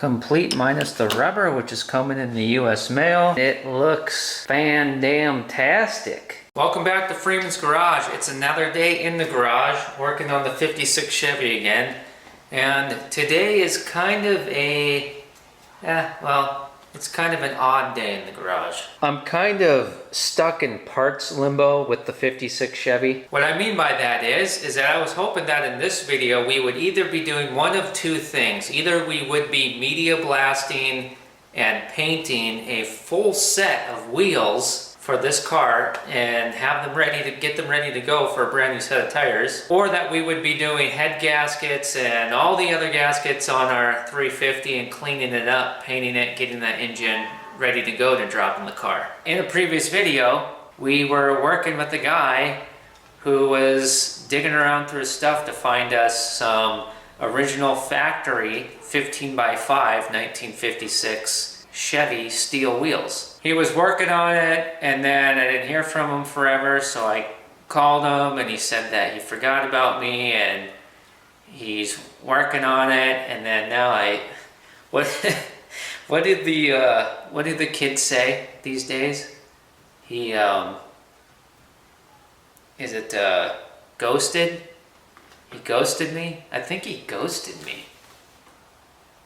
Complete minus the rubber, which is coming in the US mail. It looks Fandamtastic. Welcome back to Freeman's Garage. It's another day in the garage, working on the 56 Chevy again. And today is kind of it's kind of an odd day in the garage. I'm kind of stuck in parts limbo with the 56 Chevy. What I mean by that is that I was hoping that in this video we would either be doing one of two things. Either we would be media blasting and painting a full set of wheels for this car and have them get them ready to go for a brand new set of tires, or that we would be doing head gaskets and all the other gaskets on our 350 and cleaning it up, painting it, getting that engine ready to go to drop in the car. In a previous video, we were working with a guy who was digging around through his stuff to find us some original factory 15x5 1956 Chevy steel wheels. He was working on it, and then I didn't hear from him forever, so I called him and he said that he forgot about me and he's working on it. And then now what did the kids say these days? He ghosted? He ghosted me? I think he ghosted me.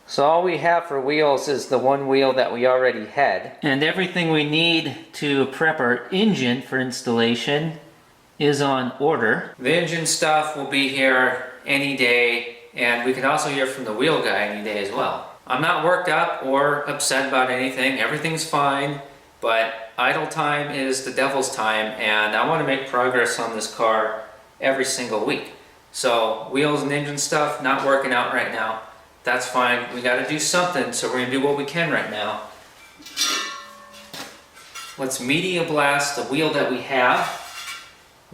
So all we have for wheels is the one wheel that we already had. And everything we need to prep our engine for installation is on order. The engine stuff will be here any day, and we can also hear from the wheel guy any day as well. I'm not worked up or upset about anything. Everything's fine, but idle time is the devil's time, and I want to make progress on this car every single week. So wheels and engine stuff not working out right now. That's fine. We got to do something, so we're going to do what we can right now. Let's media blast the wheel that we have,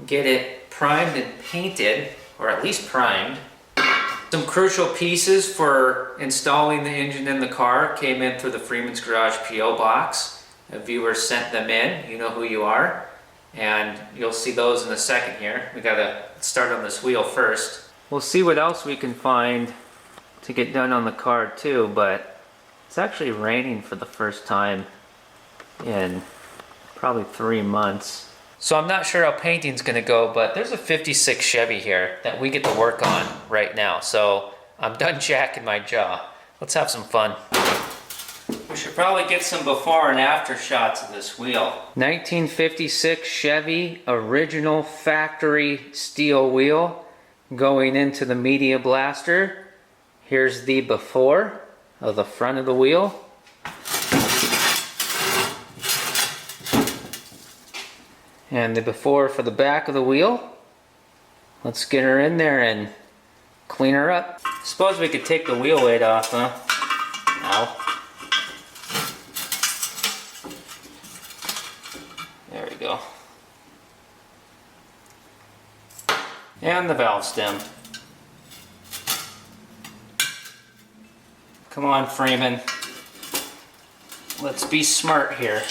get it primed and painted, or at least primed. Some crucial pieces for installing the engine in the car came in through the Freeman's Garage P.O. box. A viewer sent them in. You know who you are. And you'll see those in a second here. We got to start on this wheel first. We'll see what else we can find to get done on the car too, but it's actually raining for the first time in probably 3 months. So I'm not sure how painting's gonna go, but there's a 56 Chevy here that we get to work on right now. So I'm done jacking my jaw. Let's have some fun. We should probably get some before and after shots of this wheel. 1956 Chevy original factory steel wheel going into the media blaster. Here's the before of the front of the wheel. And the before for the back of the wheel. Let's get her in there and clean her up. Suppose we could take the wheel weight off, huh? Ow. There we go. And the valve stem. Come on, Freeman. Let's be smart here.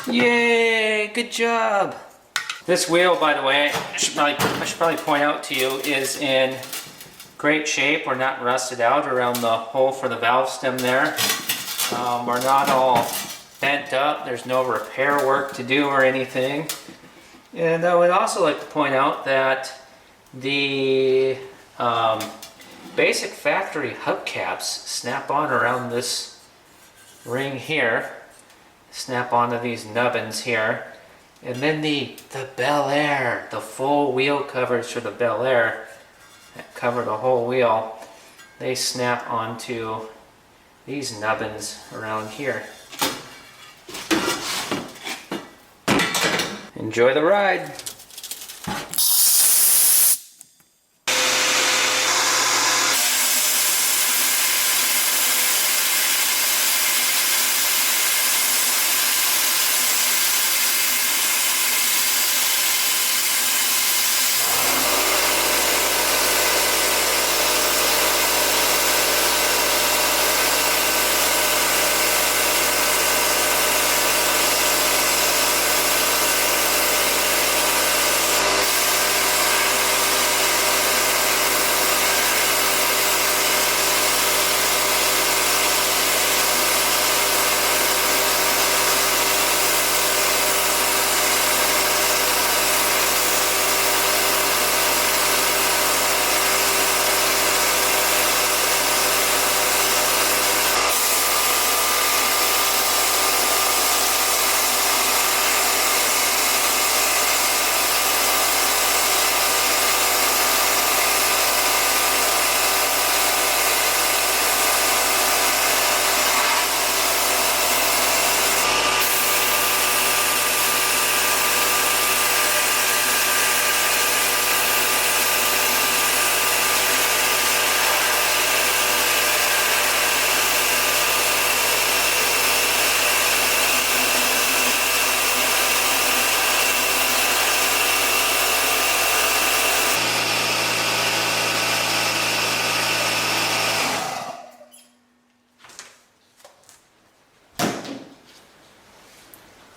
Yay! Good job! This wheel, by the way, I should probably point out to you, is in great shape. We're not rusted out around the hole for the valve stem there. We're not all bent up. There's no repair work to do or anything. And I would also like to point out that the basic factory hubcaps snap on around this ring here, snap onto these nubbins here, and then the Bel Air, the full wheel covers for the Bel Air that cover the whole wheel, they snap onto these nubbins around here. Enjoy the ride!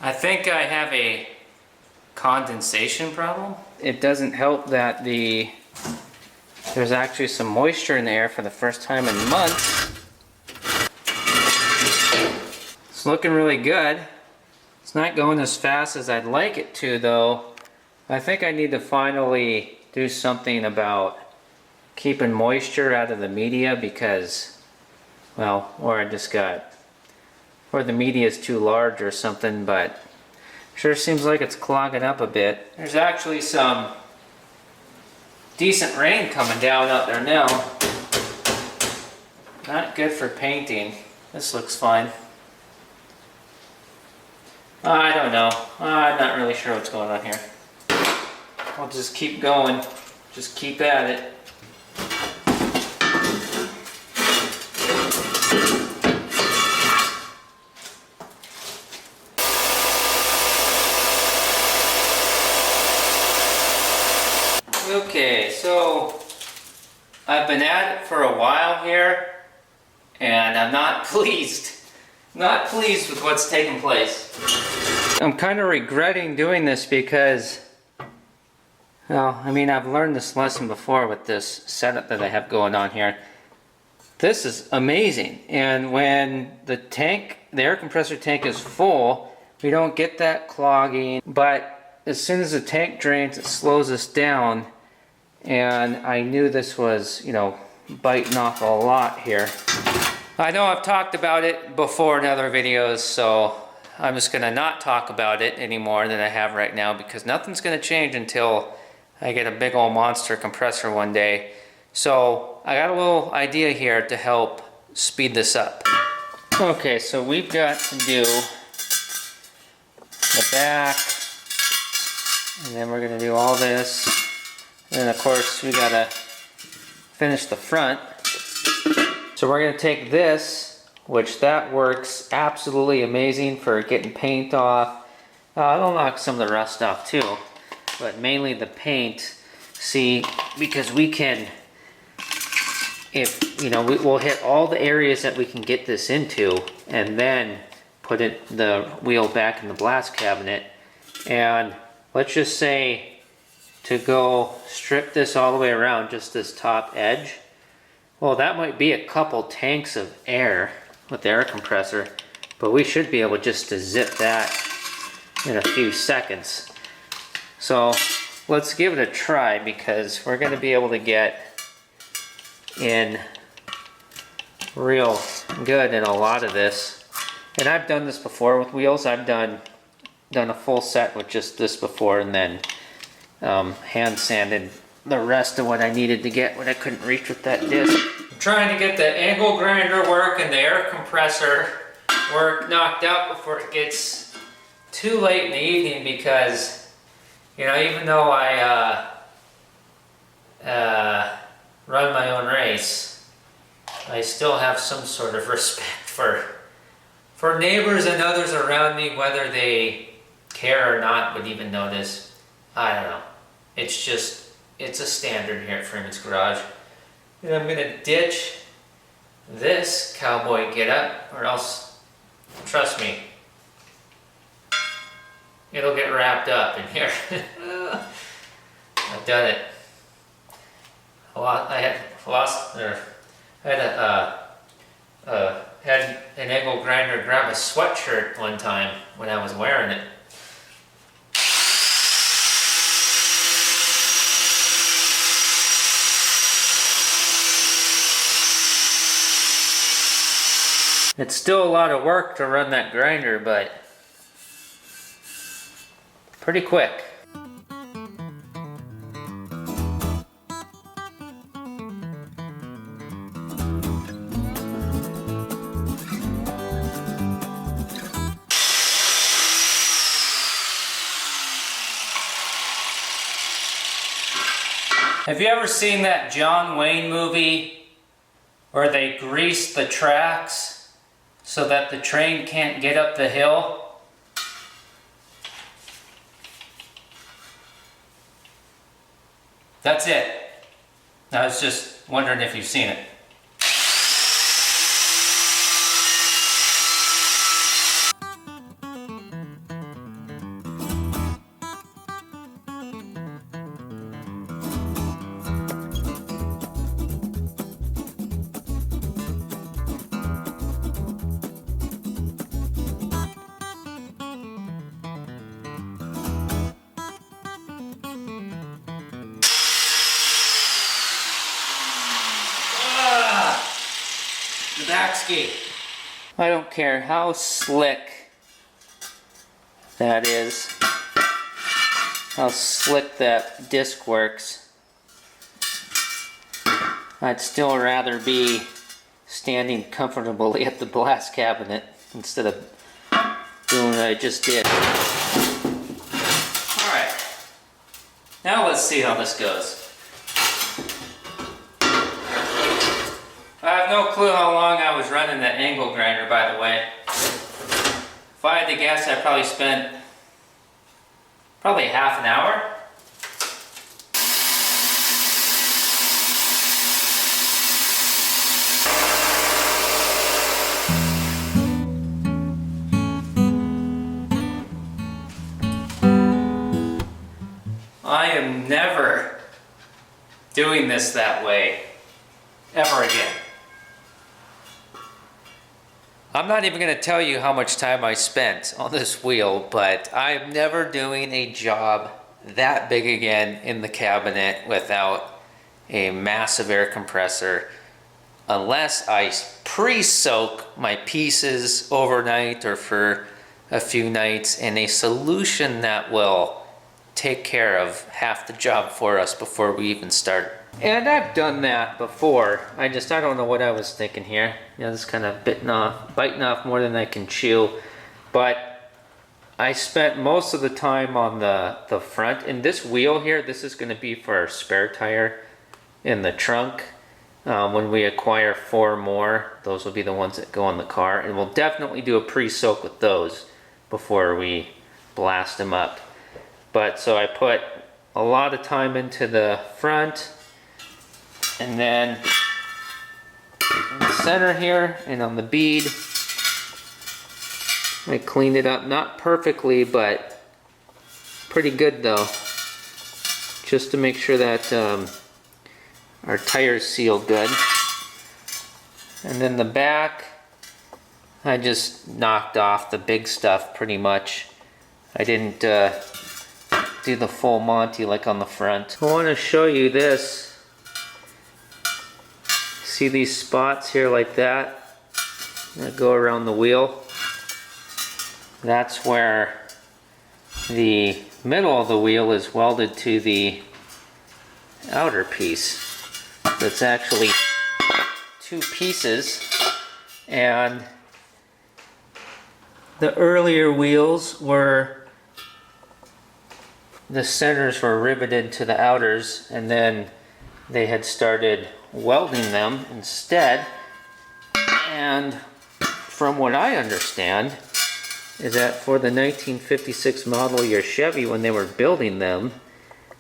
I think I have a condensation problem. It doesn't help that there's actually some moisture in the air for the first time in months. It's looking really good. It's not going as fast as I'd like it to though. I think I need to finally do something about keeping moisture out of the media because, well, or the media is too large or something, but sure seems like it's clogging up a bit. There's actually some decent rain coming down out there now. Not good for painting. This looks fine. I don't know. I'm not really sure what's going on here. I'll just keep going. Just keep at it. Okay, so I've been at it for a while here, and I'm not pleased. Not pleased with what's taking place. I'm kind of regretting doing this because, well, I mean, I've learned this lesson before with this setup that I have going on here. This is amazing, and when the air compressor tank is full, we don't get that clogging, but as soon as the tank drains, it slows us down, and I knew this was, you know, biting off a lot here. I know I've talked about it before in other videos, so I'm just going to not talk about it any more than I have right now because nothing's going to change until I get a big old monster compressor one day. So I got a little idea here to help speed this up. Okay, so we've got to do the back, and then we're going to do all this, and then of course we got to finish the front. So we're going to take this, which that works absolutely amazing for getting paint off. It'll knock some of the rust off too, but mainly the paint. See, because we can, if you know, we'll hit all the areas that we can get this into, and then put the wheel back in the blast cabinet. And let's just say to go strip this all the way around, just this top edge. Well, that might be a couple tanks of air with the air compressor, but we should be able just to zip that in a few seconds. So let's give it a try because we're going to be able to get in real good in a lot of this. And I've done this before with wheels. I've done a full set with just this before, and then hand sanded the rest of what I needed to get what I couldn't reach with that disc. I'm trying to get the angle grinder work and the air compressor work knocked out before it gets too late in the evening because, you know, even though I run my own race, I still have some sort of respect for neighbors and others around me, whether they care or not, would even notice. I don't know. It's just, it's a standard here at Freeman's Garage. And I'm gonna ditch this cowboy getup, or else, trust me, it'll get wrapped up in here. I've done it. I had an angle grinder grab a sweatshirt one time when I was wearing it. It's still a lot of work to run that grinder, but pretty quick. Have you ever seen that John Wayne movie where they grease the tracks so that the train can't get up the hill? That's it. I was just wondering if you've seen it. Fandamtastic. I don't care how slick that is, how slick that disc works. I'd still rather be standing comfortably at the blast cabinet instead of doing what I just did. Alright, now let's see how this goes. I have no clue how long I was running that angle grinder, by the way. If I had to guess, I probably spent half an hour. I am never doing this that way ever again. I'm not even going to tell you how much time I spent on this wheel, but I'm never doing a job that big again in the cabinet without a massive air compressor, unless I pre-soak my pieces overnight or for a few nights in a solution that will take care of half the job for us before we even start. And I've done that before. I don't know what I was thinking here. You know, this kind of biting off more than I can chew. But I spent most of the time on the front. And this wheel here, this is going to be for our spare tire in the trunk. When we acquire 4 more, those will be the ones that go on the car. And we'll definitely do a pre-soak with those before we blast them up. But so I put a lot of time into the front, and then in the center here and on the bead, I cleaned it up, not perfectly, but pretty good though, just to make sure that our tires seal good. And then the back, I just knocked off the big stuff pretty much. I didn't do the full Monty like on the front. I want to show you this. See these spots here like that go around the wheel? That's where the middle of the wheel is welded to the outer piece. It's actually 2 pieces, and the earlier wheels were, the centers were riveted to the outers, and then they had started welding them instead. And from what I understand is that for the 1956 model year Chevy, when they were building them,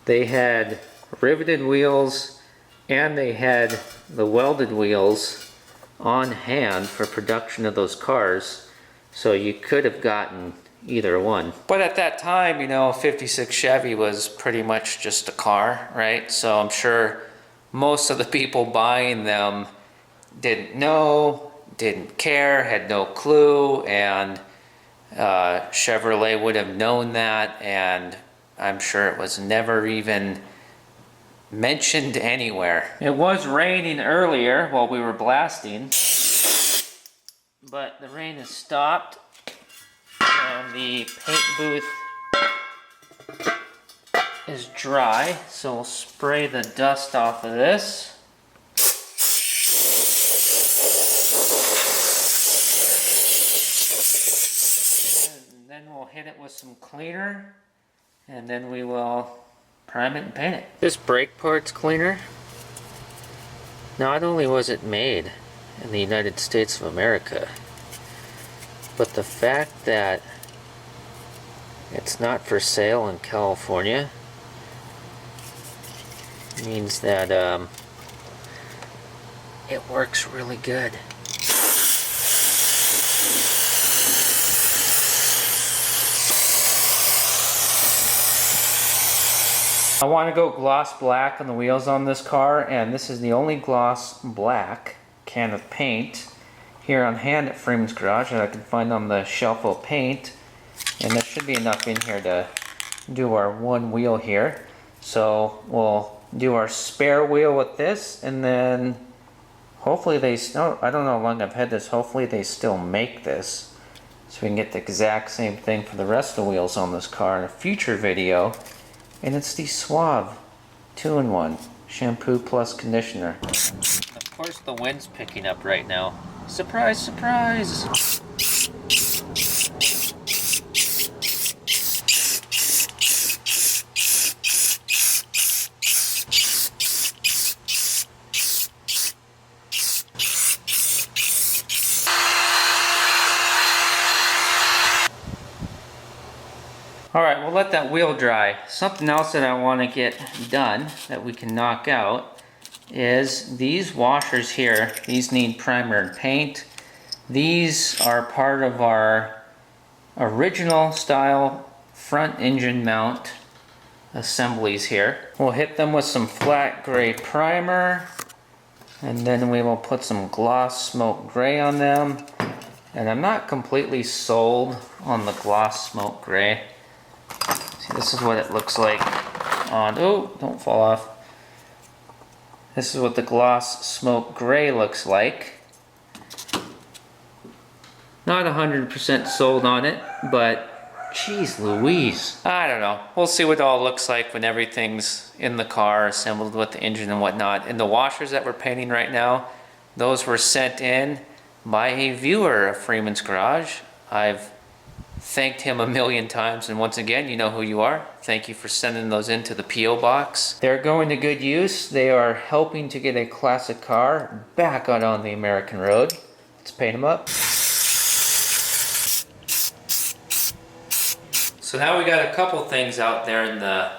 they had riveted wheels and they had the welded wheels on hand for production of those cars, so you could have gotten either one. But at that time, you know, 56 Chevy was pretty much just a car, right? So I'm sure most of the people buying them didn't know, didn't care, had no clue, and Chevrolet would have known that, and I'm sure it was never even mentioned anywhere. It was raining earlier while we were blasting, but the rain has stopped. And the paint booth is dry, so we'll spray the dust off of this. And then we'll hit it with some cleaner, and then we will prime it and paint it. This brake parts cleaner, not only was it made in the United States of America, but the fact that it's not for sale in California means that it works really good. I want to go gloss black on the wheels on this car, and this is the only gloss black can of paint here on hand at Freeman's Garage that I can find on the shelf of paint, and there should be enough in here to do our one wheel here. So we'll do our spare wheel with this, and then Hopefully they still, I don't know how long I've had this, hopefully they still make this. So we can get the exact same thing for the rest of the wheels on this car in a future video. And it's the Suave 2-in-1 shampoo plus conditioner. Of course the wind's picking up right now. Surprise, surprise! Alright, we'll let that wheel dry. Something else that I want to get done that we can knock out is these washers here. These need primer and paint. These are part of our original style front engine mount assemblies here. We'll hit them with some flat gray primer, and then we will put some gloss smoke gray on them. And I'm not completely sold on the gloss smoke gray. See, this is what it looks like on, oh, don't fall off. This is what the gloss smoke gray looks like. Not 100% sold on it, but geez Louise. I don't know. We'll see what it all looks like when everything's in the car, assembled with the engine and whatnot. And the washers that we're painting right now, those were sent in by a viewer of Freeman's Garage. I've thanked him a million times, and once again, you know who you are. Thank you for sending those into the P.O. box. They're going to good use. They are helping to get a classic car back out on the American road. Let's paint them up. So now we got a couple things out there in the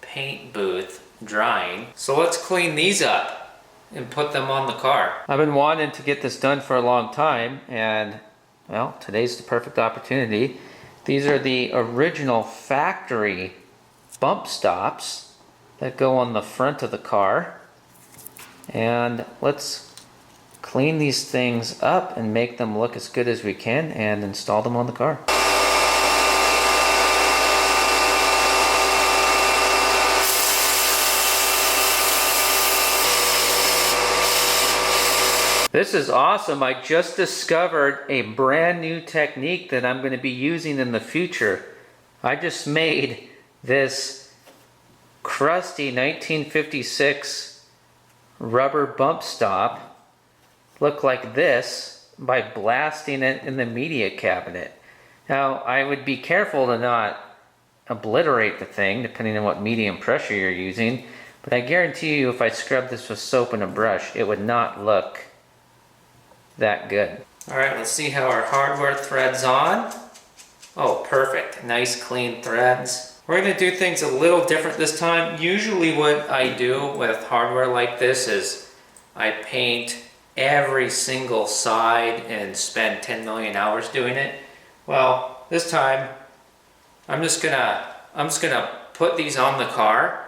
paint booth drying. So let's clean these up and put them on the car. I've been wanting to get this done for a long time, and well, today's the perfect opportunity. These are the original factory bump stops that go on the front of the car. And let's clean these things up and make them look as good as we can and install them on the car. This is awesome. I just discovered a brand new technique that I'm going to be using in the future. I just made this crusty 1956 rubber bump stop look like this by blasting it in the media cabinet. Now, I would be careful to not obliterate the thing, depending on what medium pressure you're using, but I guarantee you if I scrubbed this with soap and a brush, it would not look that good. Alright, let's see how our hardware threads on. Oh, perfect. Nice clean threads. We're going to do things a little different this time. Usually what I do with hardware like this is I paint every single side and spend 10 million hours doing it. Well, this time I'm just gonna put these on the car,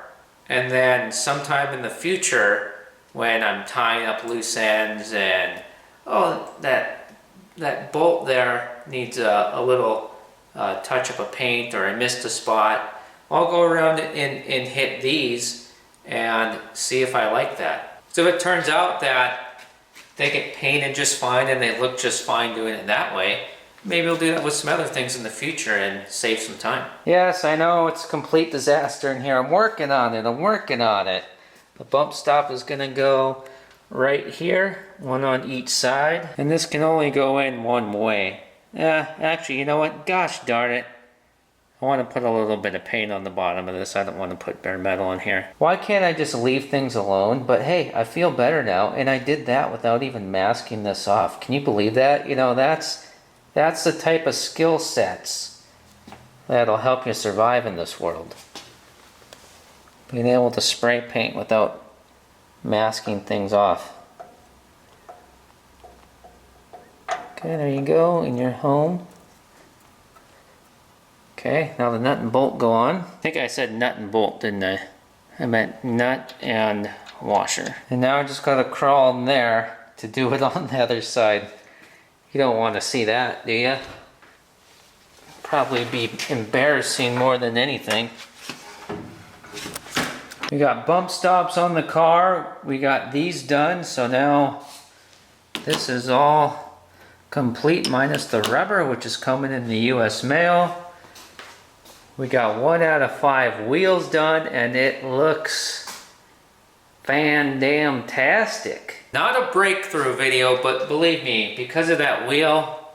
and then sometime in the future when I'm tying up loose ends and oh, that bolt there needs a little touch up of paint, or I missed a spot, I'll go around and hit these and see if I like that. So if it turns out that they get painted just fine and they look just fine doing it that way, maybe we'll do that with some other things in the future and save some time. Yes, I know it's a complete disaster in here. I'm working on it. The bump stop is going to go right here, one on each side, and this can only go in one way. Actually, you know what? Gosh darn it. I want to put a little bit of paint on the bottom of this. I don't want to put bare metal in here. Why can't I just leave things alone? But hey, I feel better now, and I did that without even masking this off. Can you believe that? You know, that's the type of skill sets that'll help you survive in this world. Being able to spray paint without masking things off. Okay, there you go, in your home. Okay, now the nut and bolt go on. I think I said nut and bolt, didn't I? I meant nut and washer. And now I just gotta crawl in there to do it on the other side. You don't want to see that, do you? Probably be embarrassing more than anything. We got bump stops on the car. We got these done, so now This is all complete minus the rubber, which is coming in the US mail. We got 1 out of 5 wheels done, and it looks Fandamtastic. Not a breakthrough video, but believe me, because of that wheel,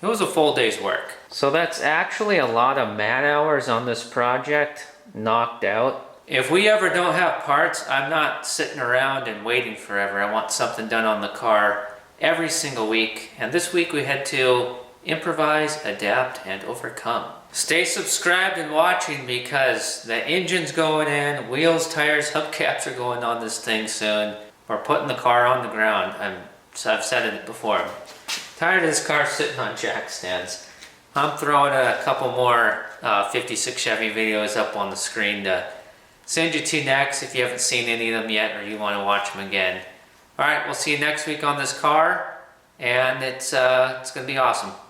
it was a full day's work. So that's actually a lot of man hours on this project, knocked out. If we ever don't have parts, I'm not sitting around and waiting forever. I want something done on the car every single week. And this week we had to improvise, adapt, and overcome. Stay subscribed and watching because the engine's going in, wheels, tires, hubcaps are going on this thing soon. We're putting the car on the ground. I've said it before. I'm tired of this car sitting on jack stands. I'm throwing a couple more 56 Chevy videos up on the screen to send you to next if you haven't seen any of them yet or you want to watch them again. Alright, we'll see you next week on this car, and it's going to be awesome.